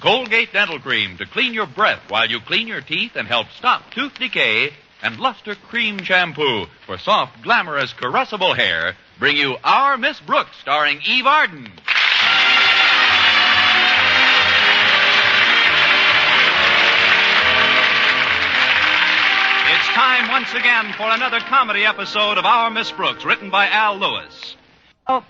Colgate Dental Cream to clean your breath while you clean your teeth and help stop tooth decay, and Luster Cream Shampoo for soft, glamorous, caressable hair bring you Our Miss Brooks, starring Eve Arden. It's time once again for another comedy episode of Our Miss Brooks, written by Al Lewis.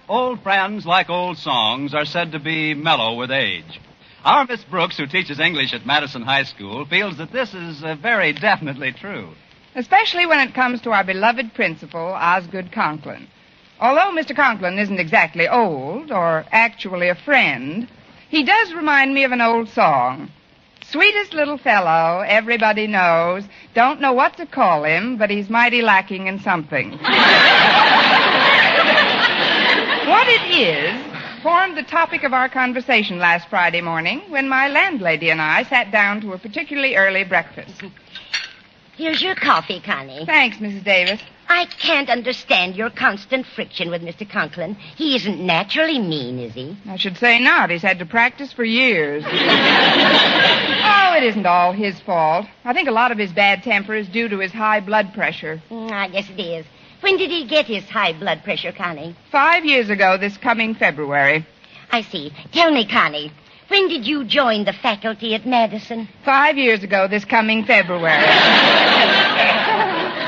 Old friends, like old songs, are said to be mellow with age. Our Miss Brooks, who teaches English at Madison High School, feels that this is very definitely true. Especially when it comes to our beloved principal, Osgood Conklin. Although Mr. Conklin isn't exactly old, or actually a friend, he does remind me of an old song. Sweetest little fellow, everybody knows. Don't know what to call him, but he's mighty lacking in something. What it is formed the topic of our conversation last Friday morning when my landlady and I sat down to a particularly early breakfast. Here's your coffee, Connie. Thanks, Mrs. Davis. I can't understand your constant friction with Mr. Conklin. He isn't naturally mean, is he? I should say not. He's had to practice for years. Oh, it isn't all his fault. I think a lot of his bad temper is due to his high blood pressure. I guess it is. When did he get his high blood pressure, Connie? 5 years ago this coming February. I see. Tell me, Connie, when did you join the faculty at Madison? 5 years ago this coming February.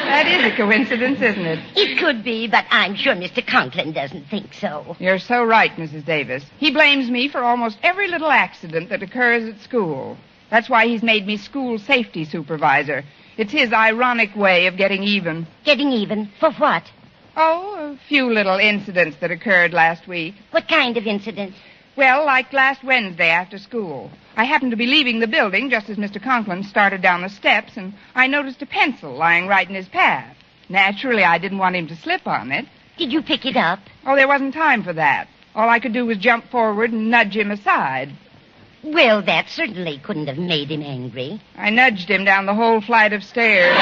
That is a coincidence, isn't it? It could be, but I'm sure Mr. Conklin doesn't think so. You're so right, Mrs. Davis. He blames me for almost every little accident that occurs at school. That's why he's made me school safety supervisor. It's his ironic way of getting even. Getting even? For what? Oh, a few little incidents that occurred last week. What kind of incidents? Well, like last Wednesday after school. I happened to be leaving the building just as Mr. Conklin started down the steps, and I noticed a pencil lying right in his path. Naturally, I didn't want him to slip on it. Did you pick it up? Oh, there wasn't time for that. All I could do was jump forward and nudge him aside. Well, that certainly couldn't have made him angry. I nudged him down the whole flight of stairs.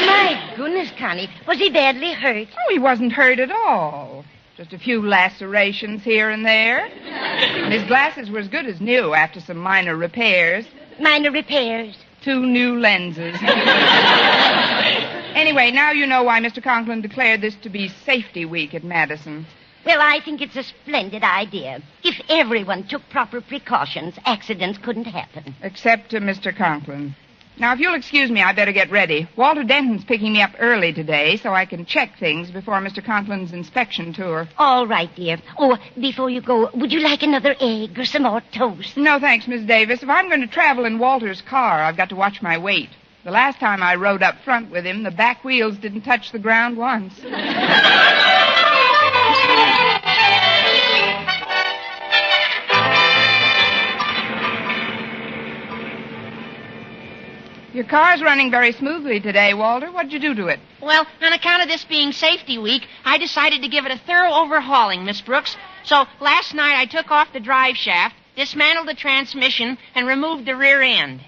My goodness, Connie, was he badly hurt? Oh, he wasn't hurt at all. Just a few lacerations here and there. And his glasses were as good as new after some minor repairs. Minor repairs? 2 new lenses. Anyway, now you know why Mr. Conklin declared this to be Safety Week at Madison. Well, I think it's a splendid idea. If everyone took proper precautions, accidents couldn't happen. Except to Mr. Conklin. Now, if you'll excuse me, I better get ready. Walter Denton's picking me up early today so I can check things before Mr. Conklin's inspection tour. All right, dear. Oh, before you go, would you like another egg or some more toast? No, thanks, Miss Davis. If I'm going to travel in Walter's car, I've got to watch my weight. The last time I rode up front with him, the back wheels didn't touch the ground once. Your car's running very smoothly today, Walter. What'd you do to it? Well, on account of this being Safety Week, I decided to give it a thorough overhauling, Miss Brooks. So last night I took off the drive shaft, dismantled the transmission, and removed the rear end.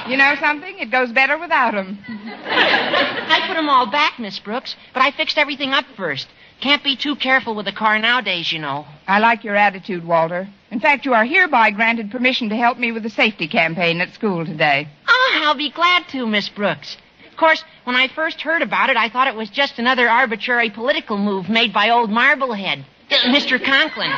You know something? It goes better without them. I put them all back, Miss Brooks, but I fixed everything up first. Can't be too careful with a car nowadays, you know. I like your attitude, Walter. In fact, you are hereby granted permission to help me with the safety campaign at school today. Oh, I'll be glad to, Miss Brooks. Of course, when I first heard about it, I thought it was just another arbitrary political move made by old Marblehead, Mr. Conklin.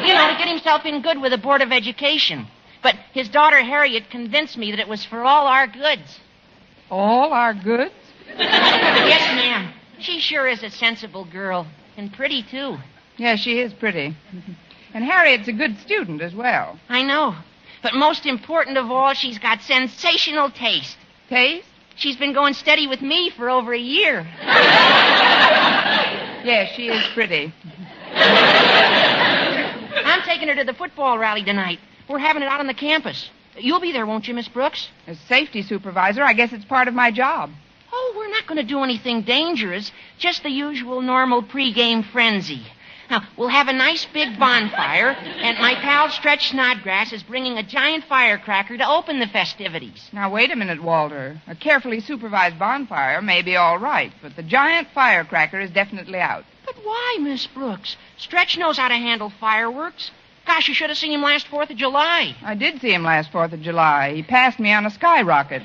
You know, to get himself in good with the Board of Education. But his daughter Harriet convinced me that it was for all our goods. All our goods? Yes, ma'am. She sure is a sensible girl. And pretty, too. Yeah, she is pretty. And Harriet's a good student as well. I know. But most important of all, she's got sensational taste. Taste? She's been going steady with me for over a year. Yes, she is pretty. I'm taking her to the football rally tonight. We're having it out on the campus. You'll be there, won't you, Miss Brooks? As safety supervisor, I guess it's part of my job. Oh, we're not going to do anything dangerous. Just the usual normal pregame frenzy. Now, we'll have a nice big bonfire, and my pal Stretch Snodgrass is bringing a giant firecracker to open the festivities. Now, wait a minute, Walter. A carefully supervised bonfire may be all right, but the giant firecracker is definitely out. But But why, Miss Brooks? Stretch knows how to handle fireworks. Gosh, you should have seen him last 4th of July. I did see him last 4th of July. He passed me on a skyrocket.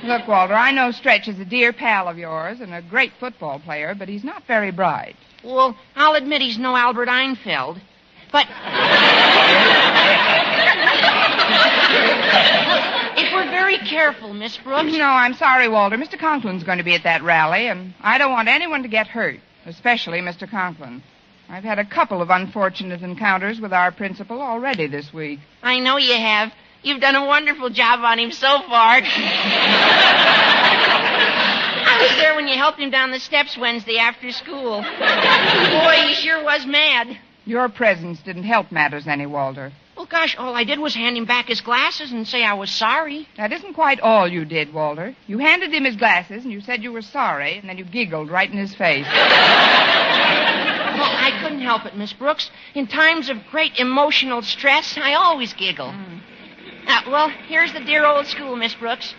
Look, Walter, I know Stretch is a dear pal of yours and a great football player, but he's not very bright. Well, I'll admit he's no Albert Einfeld. But if we're very careful, Miss Brooks... No, I'm sorry, Walter. Mr. Conklin's going to be at that rally, and I don't want anyone to get hurt, especially Mr. Conklin. I've had a couple of unfortunate encounters with our principal already this week. I know you have. You've done a wonderful job on him so far. I was there when you helped him down the steps Wednesday after school. Boy, he sure was mad. Your presence didn't help matters any, Walter. Well, gosh, all I did was hand him back his glasses and say I was sorry. That isn't quite all you did, Walter. You handed him his glasses, and you said you were sorry, and then you giggled right in his face. Well, I couldn't help it, Miss Brooks. In times of great emotional stress, I always giggle. Well, here's the dear old school, Miss Brooks.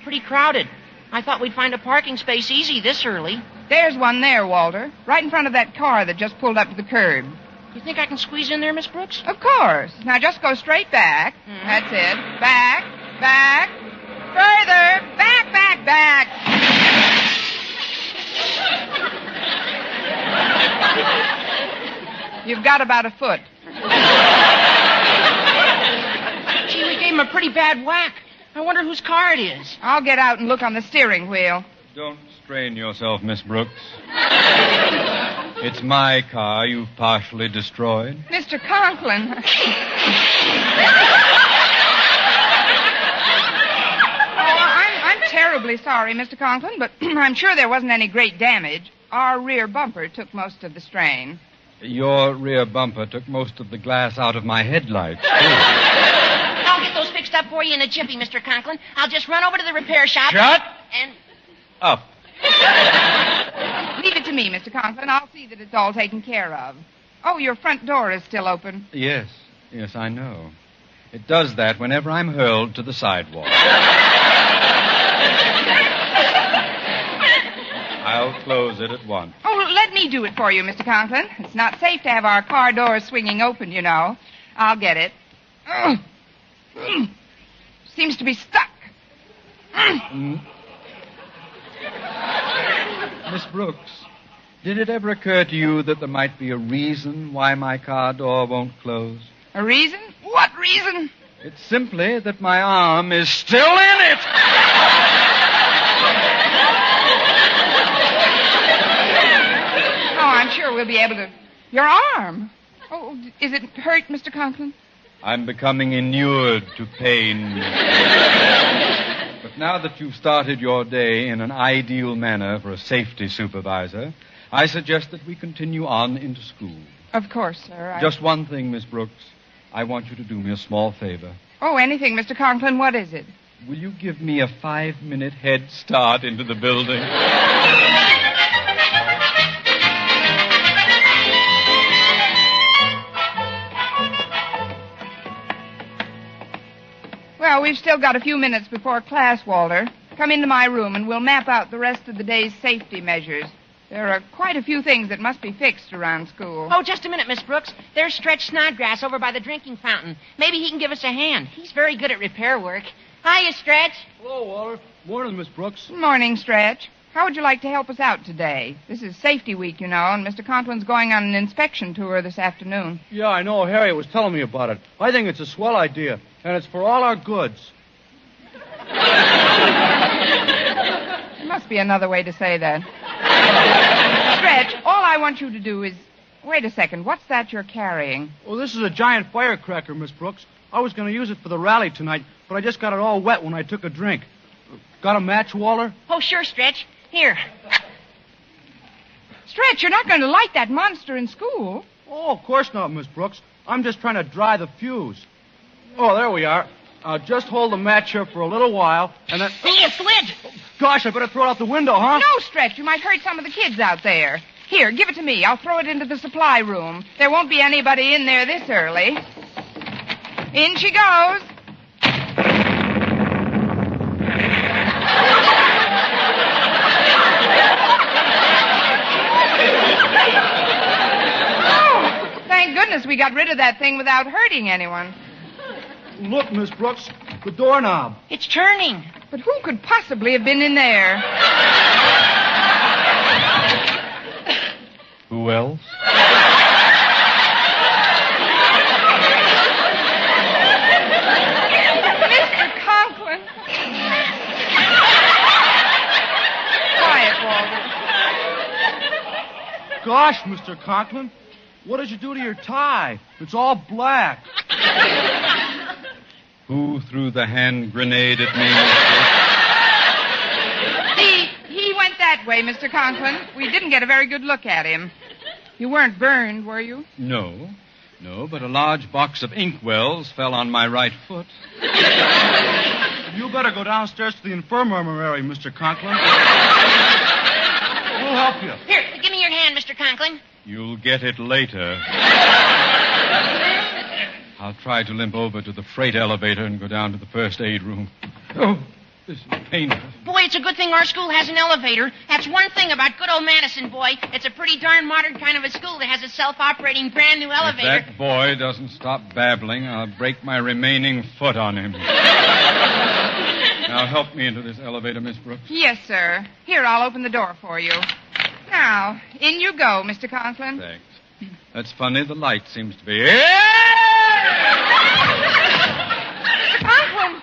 Pretty crowded. I thought we'd find a parking space easy this early. There's one there, Walter, right in front of that car that just pulled up to the curb. You think I can squeeze in there, Miss Brooks? Of course. Now just go straight back. That's it. Back, back, further, back, back, back. You've got about a foot. Gee, we gave him a pretty bad whack. I wonder whose car it is. I'll get out and look on the steering wheel. Don't strain yourself, Miss Brooks. It's my car you've partially destroyed. Mr. Conklin. I'm terribly sorry, Mr. Conklin, but I'm sure there wasn't any great damage. Our rear bumper took most of the strain. Your rear bumper took most of the glass out of my headlights, too. I'll get those fixed up for you in a jiffy, Mr. Conklin. I'll just run over to the repair shop. Shut And... up. Leave it to me, Mr. Conklin. I'll see that it's all taken care of. Oh, your front door is still open. Yes, I know. It does that whenever I'm hurled to the sidewalk. I'll close it at once. Oh, let me do it for you, Mr. Conklin. It's not safe to have our car doors swinging open, you know. I'll get it. Seems to be stuck. Miss Brooks, did it ever occur to you that there might be a reason why my car door won't close? A reason? What reason? It's simply that my arm is still in it. Oh, I'm sure we'll be able to... Your arm? Oh, is it hurt, Mr. Conklin? I'm becoming inured to pain. But now that you've started your day in an ideal manner for a safety supervisor, I suggest that we continue on into school. Of course, sir. Just one thing, Miss Brooks. I want you to do me a small favor. Oh, anything, Mr. Conklin. What is it? Will you give me a 5-minute head start into the building? Well, we've still got a few minutes before class, Walter. Come into my room and we'll map out the rest of the day's safety measures. There are quite a few things that must be fixed around school. Oh, just a minute, Miss Brooks. There's Stretch Snodgrass over by the drinking fountain. Maybe he can give us a hand. He's very good at repair work. Hiya, Stretch. Hello, Walter. Morning, Miss Brooks. Good morning, Stretch. How would you like to help us out today? This is safety week, you know, and Mr. Conklin's going on an inspection tour this afternoon. Yeah, I know. Harriet was telling me about it. I think it's a swell idea, and it's for all our goods. There must be another way to say that. Stretch, all I want you to do is... Wait a second. What's that you're carrying? Well, this is a giant firecracker, Miss Brooks. I was going to use it for the rally tonight, but I just got it all wet when I took a drink. Got a match, Walter? Oh, sure, Stretch. Here. Stretch, you're not going to light that monster in school. Oh, of course not, Miss Brooks. I'm just trying to dry the fuse. Oh, there we are. Just hold the match here for a little while, and then... See, it slid. Gosh, I better throw it out the window, huh? No, Stretch, you might hurt some of the kids out there. Here, give it to me. I'll throw it into the supply room. There won't be anybody in there this early. In she goes. Thank goodness we got rid of that thing without hurting anyone. Look, Miss Brooks, the doorknob. It's turning. But who could possibly have been in there? Who else? Mr. Conklin. Quiet, Walter. Gosh, Mr. Conklin, what did you do to your tie? It's all black. Who threw the hand grenade at me, He went that way, Mr. Conklin. We didn't get a very good look at him. You weren't burned, were you? No, but a large box of inkwells fell on my right foot. You better go downstairs to the infirmary, Mr. Conklin. We'll help you. Here, give me your hand, Mr. Conklin. You'll get it later. I'll try to limp over to the freight elevator and go down to the first aid room. Oh, this is painful. Boy, it's a good thing our school has an elevator. That's one thing about good old Madison, boy. It's a pretty darn modern kind of a school that has a self-operating brand new elevator. If that boy doesn't stop babbling, I'll break my remaining foot on him. Now, help me into this elevator, Miss Brooks. Yes, sir. Here, I'll open the door for you. Now, in you go, Mr. Conklin. Thanks. That's funny. The light seems to be... Mr. Conklin!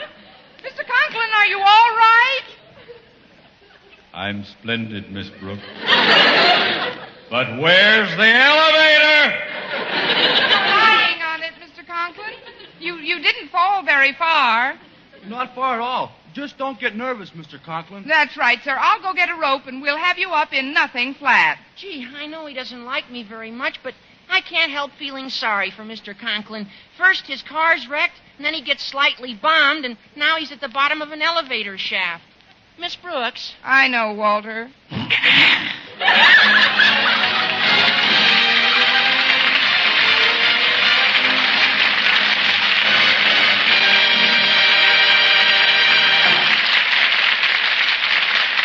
Mr. Conklin, are you all right? I'm splendid, Miss Brooks. But where's the elevator? You're lying on it, Mr. Conklin. You didn't fall very far. Not far at all. Just don't get nervous, Mr. Conklin. That's right, sir. I'll go get a rope, and we'll have you up in nothing flat. Gee, I know he doesn't like me very much, but I can't help feeling sorry for Mr. Conklin. First, his car's wrecked, and then he gets slightly bombed, and now he's at the bottom of an elevator shaft. Miss Brooks. I know, Walter.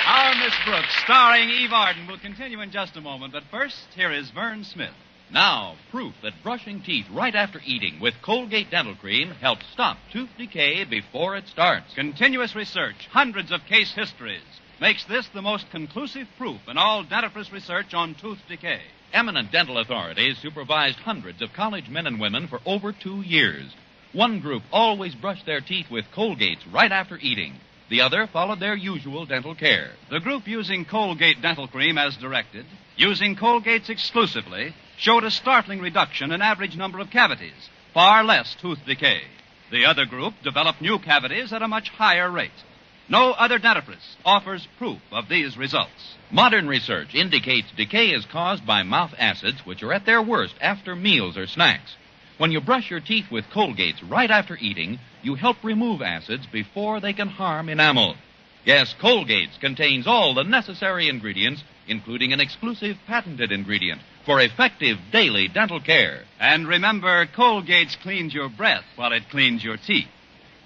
Our Miss Brooks, starring Eve Arden, will continue in just a moment. But first, here is Vern Smith. Now, proof that brushing teeth right after eating with Colgate Dental Cream helps stop tooth decay before it starts. Continuous research, hundreds of case histories, makes this the most conclusive proof in all dentifrice research on tooth decay. Eminent dental authorities supervised hundreds of college men and women for over 2 years. One group always brushed their teeth with Colgates right after eating. The other followed their usual dental care. The group using Colgate Dental Cream as directed, using Colgates exclusively, showed a startling reduction in average number of cavities, far less tooth decay. The other group developed new cavities at a much higher rate. No other dentifrice offers proof of these results. Modern research indicates decay is caused by mouth acids, which are at their worst after meals or snacks. When you brush your teeth with Colgates right after eating, you help remove acids before they can harm enamel. Yes, Colgates contains all the necessary ingredients, including an exclusive patented ingredient for effective daily dental care. And remember, Colgates cleans your breath while it cleans your teeth.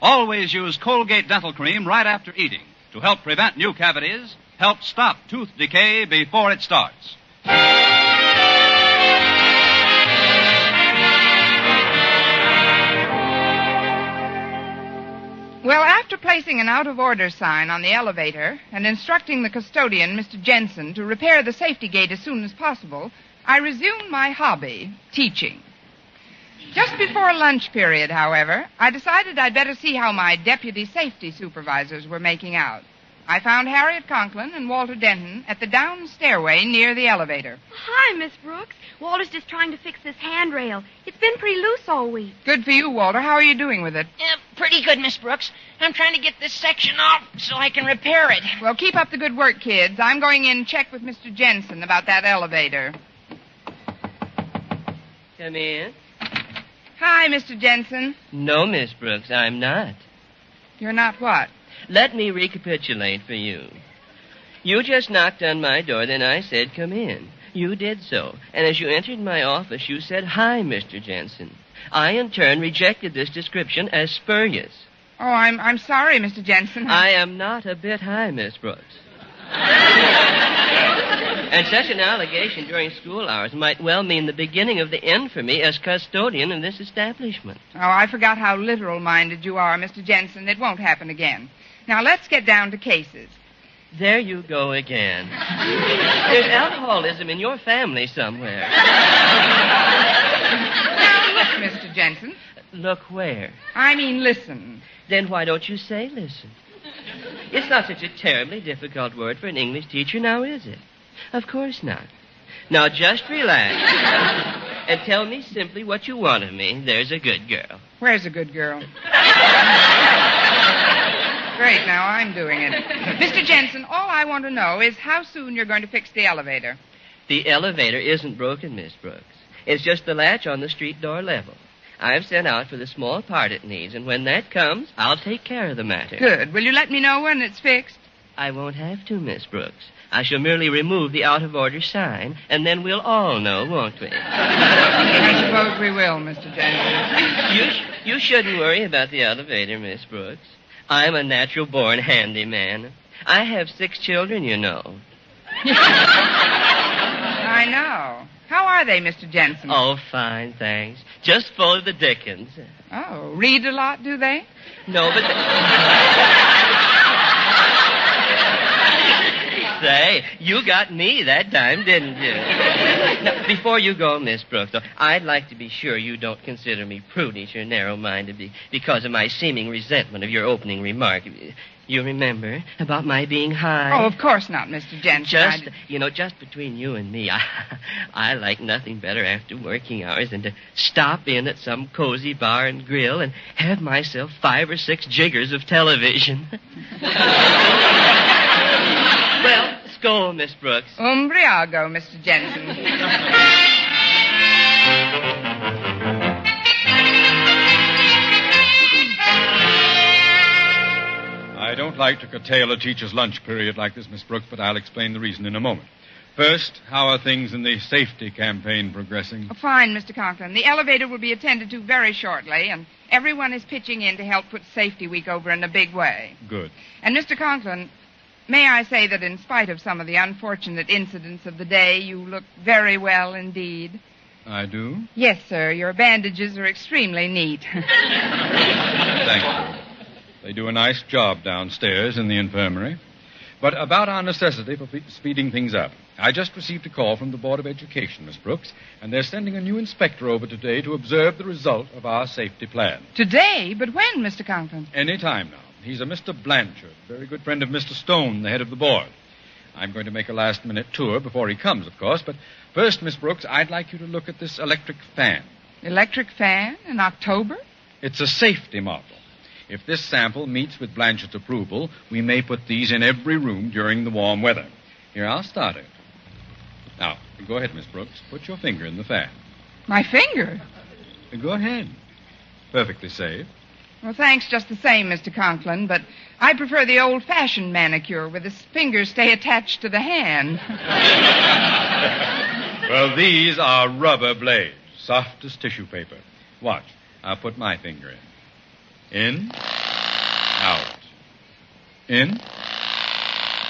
Always use Colgate Dental Cream right after eating to help prevent new cavities, help stop tooth decay before it starts. Well, after placing an out-of-order sign on the elevator and instructing the custodian, Mr. Jensen, to repair the safety gate as soon as possible, I resumed my hobby, teaching. Just before lunch period, however, I decided I'd better see how my deputy safety supervisors were making out. I found Harriet Conklin and Walter Denton at the down stairway near the elevator. Hi, Miss Brooks. Walter's just trying to fix this handrail. It's been pretty loose all week. Good for you, Walter. How are you doing with it? Pretty good, Miss Brooks. I'm trying to get this section off so I can repair it. Well, keep up the good work, kids. I'm going in and check with Mr. Jensen about that elevator. Come in. Hi, Mr. Jensen. No, Miss Brooks, I'm not. You're not what? Let me recapitulate for you. You just knocked on my door, then I said, come in. You did so. And as you entered my office, you said, hi, Mr. Jensen. I, in turn, rejected this description as spurious. Oh, I'm sorry, Mr. Jensen. I am not a bit high, Miss Brooks. And such an allegation during school hours might well mean the beginning of the end for me as custodian in this establishment. Oh, I forgot how literal-minded you are, Mr. Jensen. It won't happen again. Now, let's get down to cases. There you go again. There's alcoholism in your family somewhere. Now, look, Mr. Jensen. Look where? I mean, listen. Then why don't you say listen? It's not such a terribly difficult word for an English teacher, now is it? Of course not. Now just relax and tell me simply what you want of me. There's a good girl. Where's a good girl? Great, now I'm doing it. Mr. Jensen, all I want to know is how soon you're going to fix the elevator. The elevator isn't broken, Miss Brooks. It's just the latch on the street door level. I've sent out for the small part it needs, and when that comes, I'll take care of the matter. Good. Will you let me know when it's fixed? I won't have to, Miss Brooks. I shall merely remove the out-of-order sign, and then we'll all know, won't we? I suppose we will, Mr. Jensen. You shouldn't worry about the elevator, Miss Brooks. I'm a natural-born handyman. I have 6 children, you know. I know. How are they, Mr. Jensen? Oh, fine, thanks. Just full of the dickens. Oh, read a lot, do they? No, but... Say, you got me that time, didn't you? Now, before you go, Miss Brooks, though, I'd like to be sure you don't consider me prudish or narrow-minded because of my seeming resentment of your opening remark. You remember about my being high? Oh, of course not, Mr. Jensen. Just between you and me, I like nothing better after working hours than to stop in at some cozy bar and grill and have myself 5 or 6 jiggers of television. Well, skål, Miss Brooks. Umbriago, Mr. Jensen. I don't like to curtail a teacher's lunch period like this, Miss Brooks, but I'll explain the reason in a moment. First, how are things in the safety campaign progressing? Oh, fine, Mr. Conklin. The elevator will be attended to very shortly, and everyone is pitching in to help put Safety Week over in a big way. Good. And, Mr. Conklin, may I say that in spite of some of the unfortunate incidents of the day, you look very well indeed. I do? Yes, sir. Your bandages are extremely neat. Thank you. They do a nice job downstairs in the infirmary. But about our necessity for speeding things up. I just received a call from the Board of Education, Miss Brooks, and they're sending a new inspector over today to observe the result of our safety plan. Today? But when, Mr. Conklin? Any time now. He's a Mr. Blanchard, very good friend of Mr. Stone, the head of the board. I'm going to make a last-minute tour before he comes, of course, but first, Miss Brooks, I'd like you to look at this electric fan. Electric fan in October? It's a safety model. If this sample meets with Blanchard's approval, we may put these in every room during the warm weather. Here, I'll start it. Now, go ahead, Miss Brooks. Put your finger in the fan. My finger? Go ahead. Perfectly safe. Well, thanks just the same, Mr. Conklin, but I prefer the old-fashioned manicure where the fingers stay attached to the hand. Well, these are rubber blades, soft as tissue paper. Watch. I'll put my finger in. In, out. In,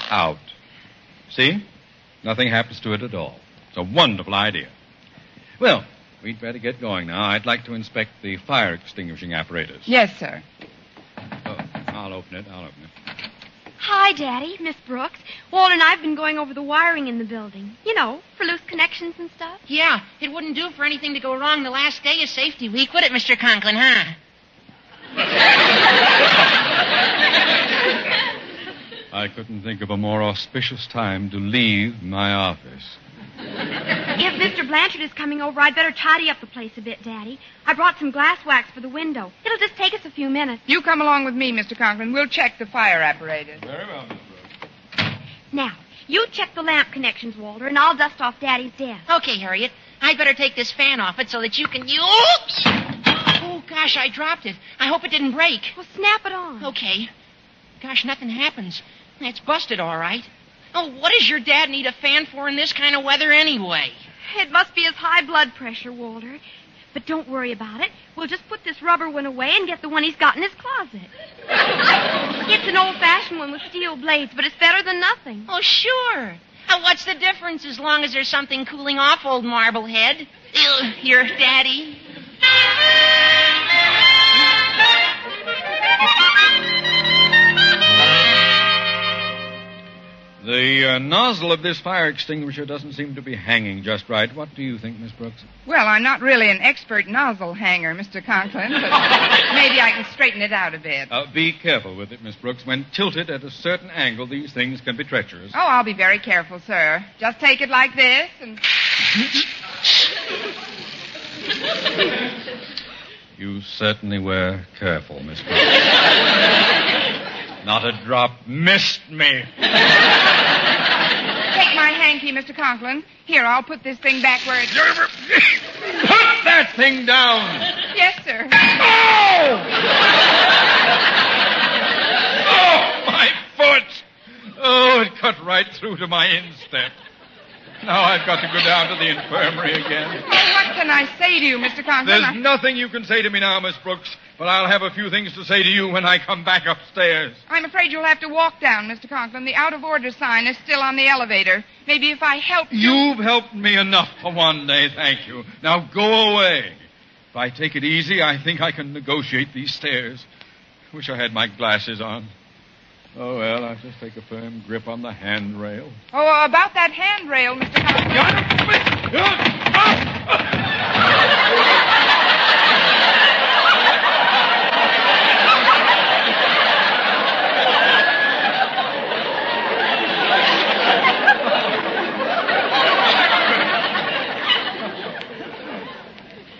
out. See? Nothing happens to it at all. It's a wonderful idea. Well, we'd better get going now. I'd like to inspect the fire extinguishing apparatus. Yes, sir. Oh, I'll open it. Hi, Daddy. Miss Brooks. Walter and I have been going over the wiring in the building. You know, for loose connections and stuff. Yeah, it wouldn't do for anything to go wrong the last day of Safety Week, would it, Mr. Conklin, huh? I couldn't think of a more auspicious time to leave my office. If Mr. Blanchard is coming over, I'd better tidy up the place a bit, Daddy. I brought some glass wax for the window. It'll just take us a few minutes. You come along with me, Mr. Conklin. We'll check the fire apparatus. Very well, Miss Brooks. Now, you check the lamp connections, Walter, and I'll dust off Daddy's desk. Okay, Harriet. I'd better take this fan off it so that you can... Oops! Oh, gosh, I dropped it. I hope it didn't break. Well, snap it on. Okay. Gosh, nothing happens. It's busted, all right. Oh, what does your dad need a fan for in this kind of weather anyway? It must be his high blood pressure, Walter. But don't worry about it. We'll just put this rubber one away and get the one he's got in his closet. It's an old-fashioned one with steel blades, but it's better than nothing. Oh, sure. What's the difference as long as there's something cooling off old Marblehead? Your daddy. The nozzle of this fire extinguisher doesn't seem to be hanging just right. What do you think, Miss Brooks? Well, I'm not really an expert nozzle hanger, Mr. Conklin, but maybe I can straighten it out a bit. Be careful with it, Miss Brooks. When tilted at a certain angle, these things can be treacherous. Oh, I'll be very careful, sir. Just take it like this and... You certainly were careful, Miss Brooks. Not a drop missed me. Take my hanky, Mr. Conklin. Here, I'll put this thing back where it's... Put that thing down! Yes, sir. Oh! Oh, my foot! Oh, it cut right through to my instep. Now I've got to go down to the infirmary again. Oh, what can I say to you, Mr. Conklin? There's nothing you can say to me now, Miss Brooks, but I'll have a few things to say to you when I come back upstairs. I'm afraid you'll have to walk down, Mr. Conklin. The out-of-order sign is still on the elevator. Maybe if I help you... You've helped me enough for one day, thank you. Now go away. If I take it easy, I think I can negotiate these stairs. Wish I had my glasses on. Oh, well, I'll just take a firm grip on the handrail. Oh, about that handrail, Mr. Conklin.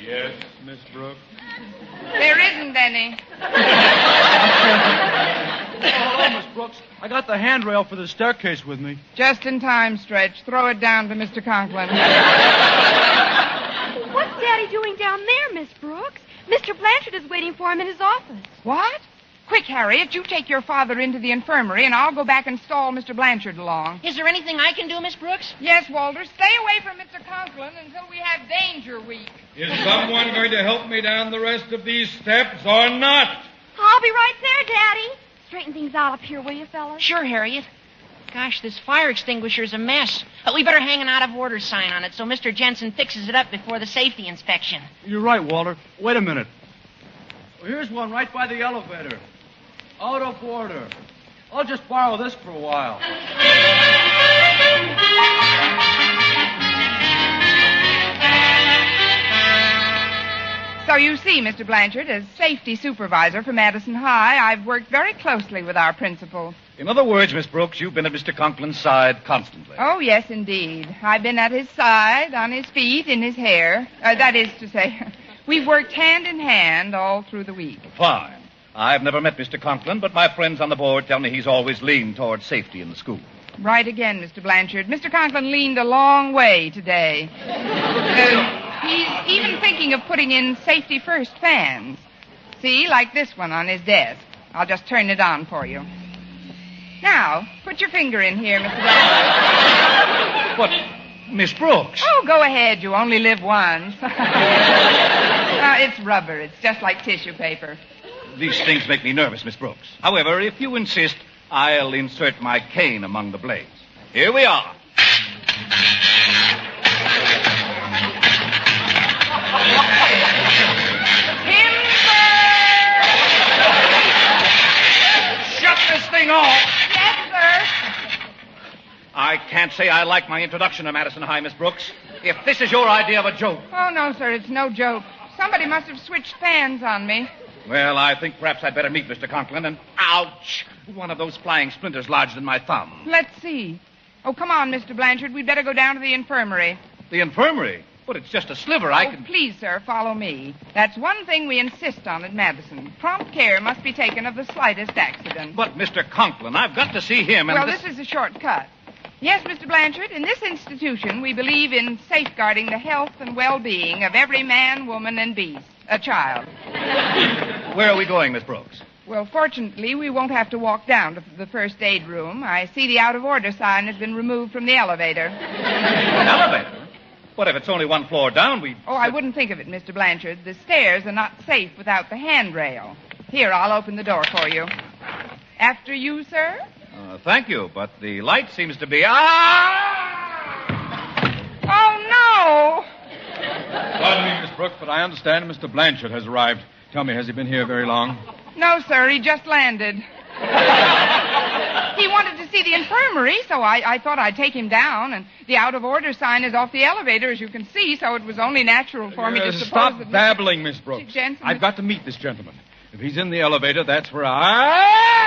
Yes, Miss Brooks? There isn't any. Oh, Miss Brooks, I got the handrail for the staircase with me. Just in time, Stretch. Throw it down to Mr. Conklin. What's Daddy doing down there, Miss Brooks? Mr. Blanchard is waiting for him in his office. What? Quick, Harriet, you take your father into the infirmary, and I'll go back and stall Mr. Blanchard along. Is there anything I can do, Miss Brooks? Yes, Walter. Stay away from Mr. Conklin until we have Danger Week. Is someone going to help me down the rest of these steps or not? I'll be right there, Daddy. Straighten things out up here, will you, fellas? Sure, Harriet. Gosh, this fire extinguisher's a mess. But we better hang an out-of-order sign on it so Mr. Jensen fixes it up before the safety inspection. You're right, Walter. Wait a minute. Well, here's one right by the elevator. Out of order. I'll just borrow this for a while. So you see, Mr. Blanchard, as safety supervisor for Madison High, I've worked very closely with our principal. In other words, Miss Brooks, you've been at Mr. Conklin's side constantly. Oh, yes, indeed. I've been at his side, on his feet, in his hair. That is to say, we've worked hand in hand all through the week. Fine. I've never met Mr. Conklin, but my friends on the board tell me he's always leaned towards safety in the school. Right again, Mr. Blanchard. Mr. Conklin leaned a long way today. He's even thinking of putting in safety-first fans. See, like this one on his desk. I'll just turn it on for you. Now, put your finger in here, Mr. Blanchard. What? Miss Brooks? Oh, go ahead. You only live once. It's rubber. It's just like tissue paper. These things make me nervous, Miss Brooks. However, if you insist, I'll insert my cane among the blades. Here we are. Shut this thing off. Yes, sir. I can't say I like my introduction to Madison High, Miss Brooks. If this is your idea of a joke. Oh, no, sir. It's no joke. Somebody must have switched fans on me. Well, I think perhaps I'd better meet Mr. Conklin and... Ouch! One of those flying splinters lodged in my thumb. Let's see. Oh, come on, Mr. Blanchard. We'd better go down to the infirmary. The infirmary? But it's just a sliver. Please, sir, follow me. That's one thing we insist on at Madison. Prompt care must be taken of the slightest accident. But, Mr. Conklin, I've got to see him and... Well, this is a shortcut. Yes, Mr. Blanchard, in this institution, we believe in safeguarding the health and well-being of every man, woman, and beast. A child. Where are we going, Miss Brooks? Well, fortunately, we won't have to walk down to the first aid room. I see the out-of-order sign has been removed from the elevator. An elevator? What if it's only one floor down? Oh, I wouldn't think of it, Mr. Blanchard. The stairs are not safe without the handrail. Here, I'll open the door for you. After you, sir? Thank you, but the light seems to be... Oh, no! Pardon me, Miss Brooks, but I understand Mr. Blanchard has arrived. Tell me, has he been here very long? No, sir. He just landed. He wanted to see the infirmary, so I thought I'd take him down. And the out-of-order sign is off the elevator, as you can see, so it was only natural for me to suppose Stop that... babbling, Miss Brooks. Jensen... I've got to meet this gentleman. If he's in the elevator, that's where I...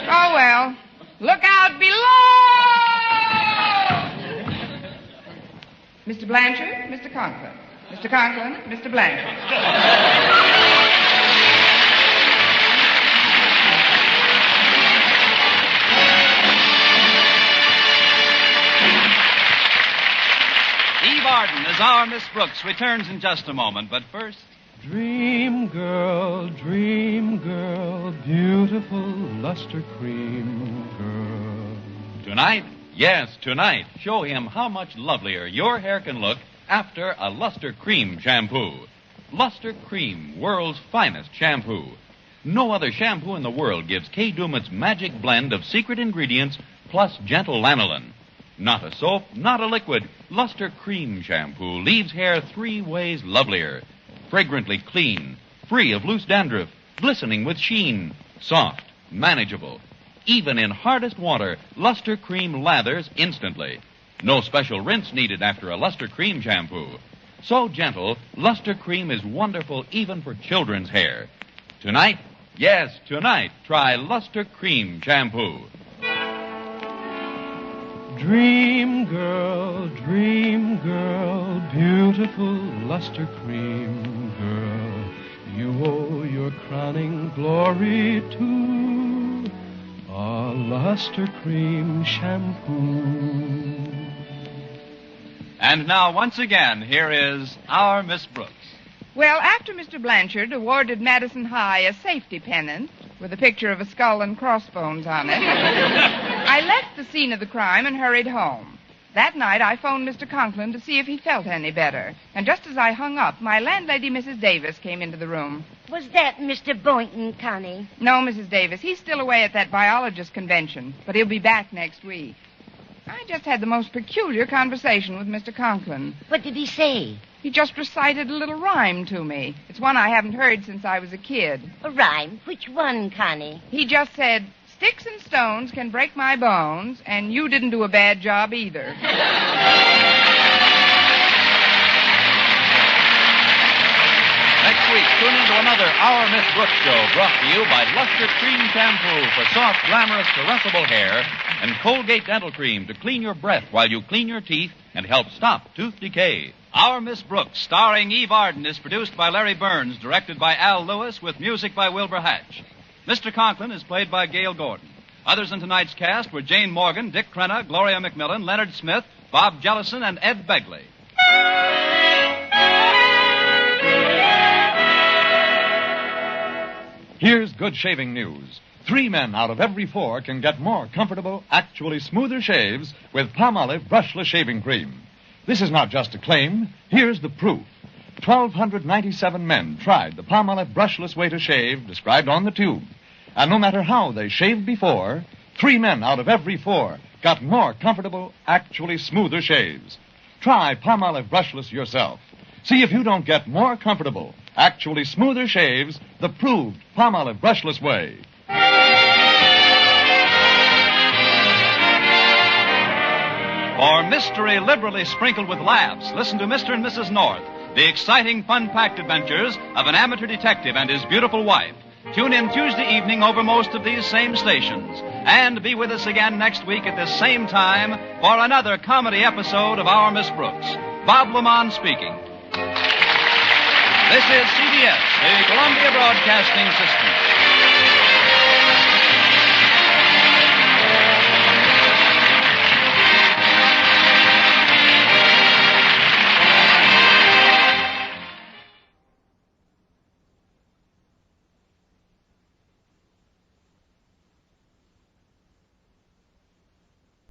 Oh, well. Look out below! Mr. Blanchard, Mr. Conklin. Mr. Conklin, Mr. Blanchard. Eve Arden as our Miss Brooks returns in just a moment, but first... Dream girl, beautiful luster cream girl. Tonight, yes, tonight, show him how much lovelier your hair can look after a Luster Cream shampoo. Luster Cream, world's finest shampoo. No other shampoo in the world gives Kay Daumit's magic blend of secret ingredients plus gentle lanolin. Not a soap, not a liquid. Luster Cream shampoo leaves hair 3 ways lovelier. Fragrantly clean, free of loose dandruff, glistening with sheen, soft, manageable. Even in hardest water, Luster Cream lathers instantly. No special rinse needed after a Luster Cream shampoo. So gentle, Luster Cream is wonderful even for children's hair. Tonight, yes, tonight, try Luster Cream shampoo. Dream girl, beautiful luster cream girl. You owe your crowning glory to a luster cream shampoo. And now, once again, here is our Miss Brooks. Well, after Mr. Blanchard awarded Madison High a safety pennant with a picture of a skull and crossbones on it, I left the scene of the crime and hurried home. That night, I phoned Mr. Conklin to see if he felt any better. And just as I hung up, my landlady, Mrs. Davis, came into the room. Was that Mr. Boynton, Connie? No, Mrs. Davis. He's still away at that biologist convention, but he'll be back next week. I just had the most peculiar conversation with Mr. Conklin. What did he say? He just recited a little rhyme to me. It's one I haven't heard since I was a kid. A rhyme? Which one, Connie? He just said, "Sticks and stones can break my bones, and you didn't do a bad job either." Next week, tune into another Our Miss Brooks show brought to you by Luster Cream Shampoo for soft, glamorous, caressable hair and Colgate Dental Cream to clean your breath while you clean your teeth and help stop tooth decay. Our Miss Brooks, starring Eve Arden, is produced by Larry Burns, directed by Al Lewis, with music by Wilbur Hatch. Mr. Conklin is played by Gale Gordon. Others in tonight's cast were Jane Morgan, Dick Crenna, Gloria McMillan, Leonard Smith, Bob Jellison, and Ed Begley. Here's good shaving news. 3 men out of every 4 can get more comfortable, actually smoother shaves with Palmolive brushless shaving cream. This is not just a claim. Here's the proof. 1,297 men tried the Palmolive brushless way to shave described on the tube. And no matter how they shaved before, 3 men out of every 4 got more comfortable, actually smoother shaves. Try Palmolive brushless yourself. See if you don't get more comfortable, actually smoother shaves the proved Palmolive brushless way. For mystery liberally sprinkled with laughs, listen to Mr. and Mrs. North, the exciting, fun-packed adventures of an amateur detective and his beautiful wife. Tune in Tuesday evening over most of these same stations. And be with us again next week at this same time for another comedy episode of Our Miss Brooks. Bob Lamont speaking. This is CBS, the Columbia Broadcasting System.